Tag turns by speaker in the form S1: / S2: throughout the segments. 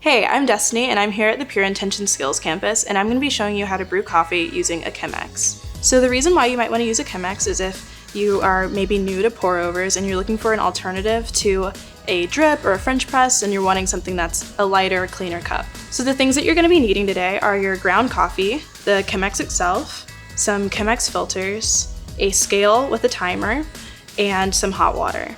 S1: Hey, I'm Destiny and I'm here at the Pure Intention Skills campus and I'm going to be showing you how to brew coffee using a Chemex. So the reason why you might want to use a Chemex is if you are maybe new to pour-overs and you're looking for an alternative to a drip or a French press and you're wanting something that's a lighter, cleaner cup. So the things that you're going to be needing today are your ground coffee, the Chemex itself, some Chemex filters, a scale with a timer, and some hot water.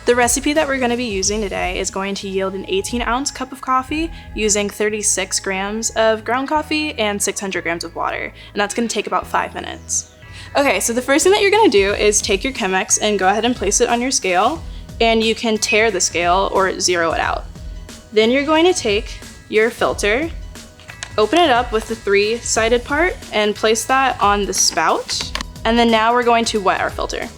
S1: The recipe that we're going to be using today is going to yield an 18-ounce cup of coffee using 36 grams of ground coffee and 600 grams of water, and that's going to take about 5 minutes. Okay, so the first thing that you're going to do is take your Chemex and go ahead and place it on your scale, and you can tare the scale or zero it out. Then you're going to take your filter, open it up with the 3-sided part, and place that on the spout, and then now we're going to wet our filter.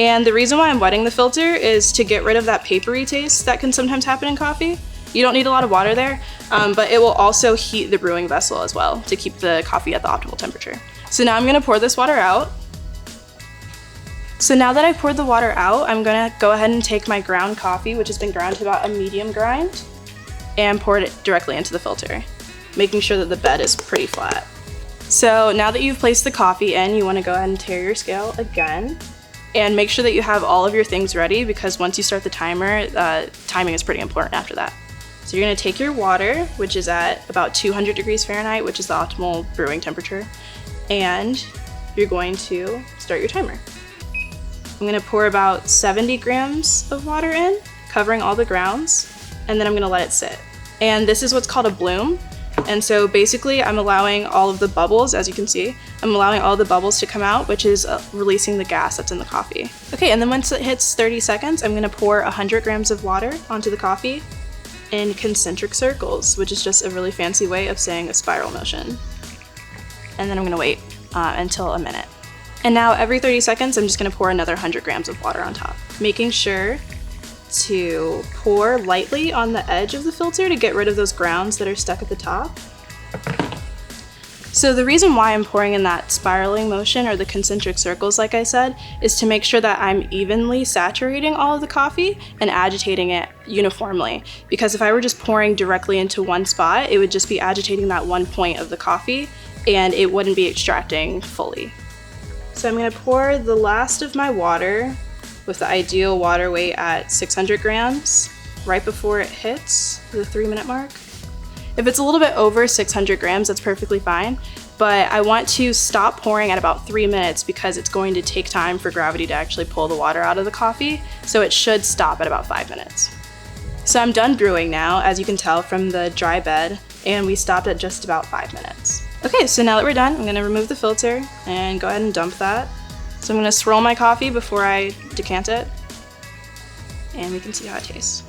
S1: And the reason why I'm wetting the filter is to get rid of that papery taste that can sometimes happen in coffee. You don't need a lot of water there, but it will also heat the brewing vessel as well to keep the coffee at the optimal temperature. So now I'm gonna pour this water out. So now that I've poured the water out, I'm gonna go ahead and take my ground coffee, which has been ground to about a medium grind, and pour it directly into the filter, making sure that the bed is pretty flat. So now that you've placed the coffee in, you wanna go ahead and tare your scale again. And make sure that you have all of your things ready because once you start the timer, timing is pretty important after that. So you're gonna take your water, which is at about 200 degrees Fahrenheit, which is the optimal brewing temperature, and you're going to start your timer. I'm gonna pour about 70 grams of water in, covering all the grounds, and then I'm gonna let it sit. And this is what's called a bloom. And so basically I'm allowing all of the bubbles, as you can see, I'm allowing all the bubbles to come out, which is releasing the gas that's in the coffee. Okay, and then once it hits 30 seconds, I'm gonna pour 100 grams of water onto the coffee in concentric circles, which is just a really fancy way of saying a spiral motion. And then I'm gonna wait until a minute. And now every 30 seconds, I'm just gonna pour another 100 grams of water on top, making sure to pour lightly on the edge of the filter to get rid of those grounds that are stuck at the top. So the reason why I'm pouring in that spiraling motion or the concentric circles, like I said, is to make sure that I'm evenly saturating all of the coffee and agitating it uniformly. Because if I were just pouring directly into one spot, it would just be agitating that one point of the coffee and it wouldn't be extracting fully. So I'm gonna pour the last of my water with the ideal water weight at 600 grams right before it hits the 3-minute mark. If it's a little bit over 600 grams, that's perfectly fine, but I want to stop pouring at about 3 minutes because it's going to take time for gravity to actually pull the water out of the coffee, so it should stop at about 5 minutes. So I'm done brewing now, as you can tell from the dry bed, and we stopped at just about 5 minutes. Okay, so now that we're done, I'm gonna remove the filter and go ahead and dump that. So I'm gonna swirl my coffee before I decant it, and we can see how it tastes.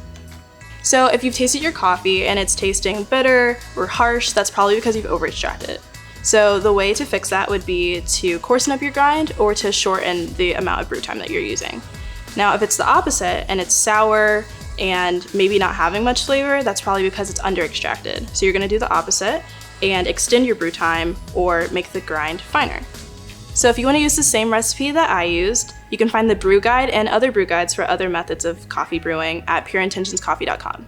S1: So if you've tasted your coffee and it's tasting bitter or harsh, that's probably because you've over-extracted it. So the way to fix that would be to coarsen up your grind or to shorten the amount of brew time that you're using. Now, if it's the opposite and it's sour and maybe not having much flavor, that's probably because it's under-extracted. So you're gonna do the opposite and extend your brew time or make the grind finer. So if you want to use the same recipe that I used, you can find the brew guide and other brew guides for other methods of coffee brewing at pureintentionscoffee.com.